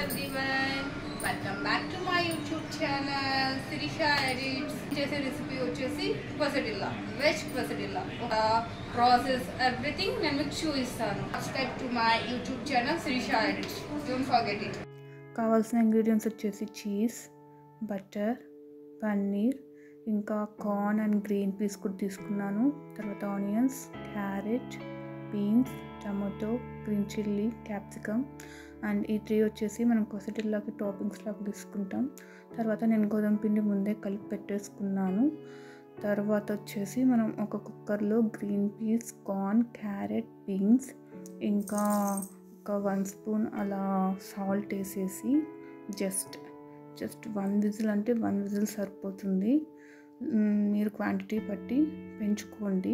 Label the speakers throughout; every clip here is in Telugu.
Speaker 1: everyone, welcome back to my YouTube channel Sirisha Edits. చేసే రెసిపీ వచ్చేసి quesadilla, veg quesadilla. Process everything నేను మీకు చూపిస్తాను. Subscribe to my YouTube channel Sirisha Edits. Don't forget it.
Speaker 2: కావాల్సిన ఇంగ్రీడియంట్స్ వచ్చేసి చీజ్, బటర్, పన్నీర్, ఇంకా కార్న్ అండ్ గ్రీన్ పీస్ కూడా తీసుకున్నాను. తర్వాత onions, carrot, beans, tomato, green chilli, capsicum and ఈ 3 వచ్చేసి మనం quesadillaకి టాపింగ్స్ లాగా తీసుకుంటాం. తర్వాత నేను గోధుమ పిండి ముందే కలిపి పెట్టేసుకున్నాను. తర్వాత వచ్చేసి మనం ఒక కుక్కర్లో green peas, corn, carrot, beans ఇంకా ఒక 1 స్పూన్ అలా సాల్ట్ వేసేసి జస్ట్ 1 విజిల్ అంటే 1 విజిల్ సరిపోతుంది. మీరు క్వాంటిటీ బట్టి పెంచుకోండి.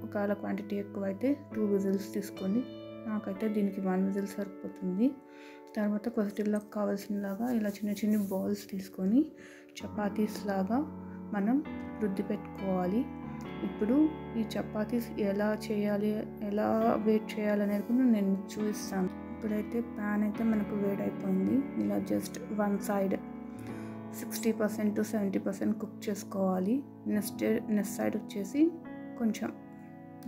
Speaker 2: ఒకవేళ క్వాంటిటీ ఎక్కువైతే 2 విజిల్స్ తీసుకోండి. నాకైతే దీనికి 1 విజిల్ సరిపోతుంది. తర్వాత quesadillaకి కావాల్సినలాగా ఇలా చిన్న బాల్స్ తీసుకొని చపాతీస్ లాగా మనం రుద్ది పెట్టుకోవాలి. ఇప్పుడు ఈ చపాతీస్ ఎలా చేయాలి, ఎలా వెయిట్ చేయాలనేది కూడా నేను మీకు చూపిస్తాను. ఇప్పుడైతే ప్యాన్ అయితే మనకు వేడైపోయింది. ఇలా జస్ట్ 1 సైడ్ 60% to 70% కుక్ చేసుకోవాలి. నెక్స్ట్ సైడ్ వచ్చేసి కొంచెం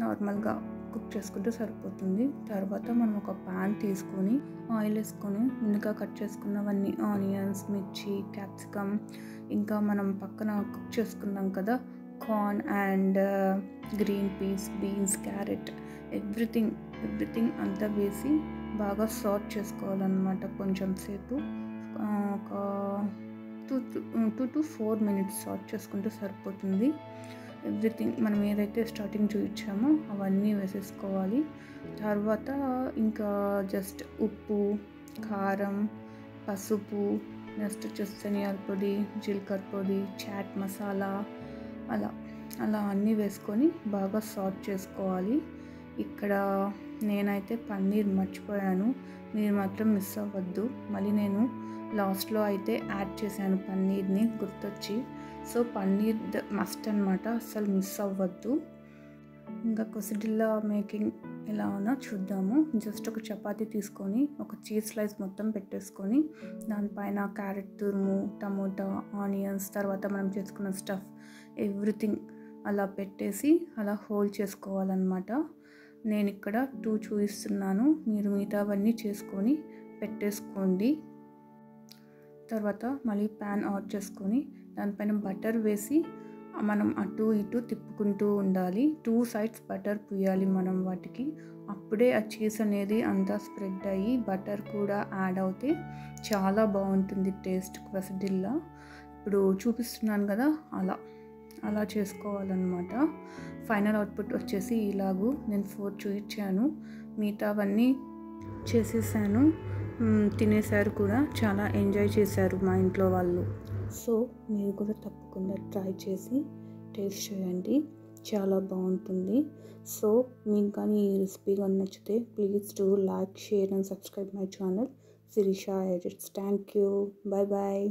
Speaker 2: నార్మల్గా కుక్ చేసుకుంటే సరిపోతుంది. తర్వాత మనం ఒక ప్యాన్ తీసుకొని ఆయిల్ వేసుకొని ముందుగా కట్ చేసుకున్నవన్నీ ఆనియన్స్, మిర్చి, క్యాప్సికమ్ ఇంకా మనం పక్కన కుక్ చేసుకున్నాం కదా corn and green peas, beans, carrot everything అంతా వేసి బాగా సాట్ చేసుకోవాలన్నమాట. కొంచెం సేపు ఒక 2 to 4 minutes సాట్ చేసుకుంటే సరిపోతుంది. ఎవ్రీథింగ్ మనం ఏదైతే స్టార్టింగ్ చూపించామో అవన్నీ వేసేసుకోవాలి. తర్వాత ఇంకా జస్ట్ ఉప్పు, కారం, పసుపు, నెక్స్ట్ వచ్చేసి ధనియాల పొడి, జీలకర్ర పొడి, చాట్ మసాలా అలా అన్నీ వేసుకొని బాగా సాట్ చేసుకోవాలి. ఇక్కడ నేనైతే పన్నీర్ మర్చిపోయాను, మీరు మాత్రం మిస్ అవ్వద్దు. మళ్ళీ నేను లాస్ట్లో అయితే యాడ్ చేశాను పన్నీర్ని గుర్తొచ్చి. సో పన్నీర్ మస్ట్ అనమాట, అస్సలు మిస్ అవ్వద్దు. ఇంకా quesadilla మేకింగ్ ఎలా ఉన్నా చూద్దాము. జస్ట్ ఒక చపాతీ తీసుకొని ఒక చీజ్ స్లైస్ మొత్తం పెట్టేసుకొని దానిపైన క్యారెట్ తురుము, టమోటా, ఆనియన్స్, తర్వాత మనం చేసుకున్న స్టఫ్ ఎవ్రీథింగ్ అలా పెట్టేసి అలా హోల్డ్ చేసుకోవాలన్నమాట. నేను ఇక్కడ 2 చూపిస్తున్నాను, మీరు మిగతావన్నీ చేసుకొని పెట్టేసుకోండి. తర్వాత మళ్ళీ ప్యాన్ ఆన్ చేసుకొని దానిపైన బటర్ వేసి మనం అటు ఇటు తిప్పుకుంటూ ఉండాలి. 2 సైడ్స్ బటర్ పూయాలి మనం వాటికి. అప్పుడే ఆ చీజ్ అనేది అంతా స్ప్రెడ్ అయ్యి బటర్ కూడా యాడ్ అవుతే చాలా బాగుంటుంది టేస్ట్ quesadilla. ఇప్పుడు చూపిస్తున్నాను కదా అలా చేసుకోవాలన్నమాట. ఫైనల్ అవుట్పుట్ వచ్చేసి ఇలాగూ నేను 4 చూపించాను, మిగతావన్నీ చేసేసాను. తినేసారు కూడా, చాలా ఎంజాయ్ చేశారు మా ఇంట్లో వాళ్ళు. సో మీరు కూడా తప్పకుండా ట్రై చేసి టేస్ట్ చేయండి, చాలా బాగుంటుంది. సో మీకు కానీ ఈ రెసిపీ కానీ నచ్చితే please do like, share and subscribe my channel Sirisha Edits. Thank you. Bye bye.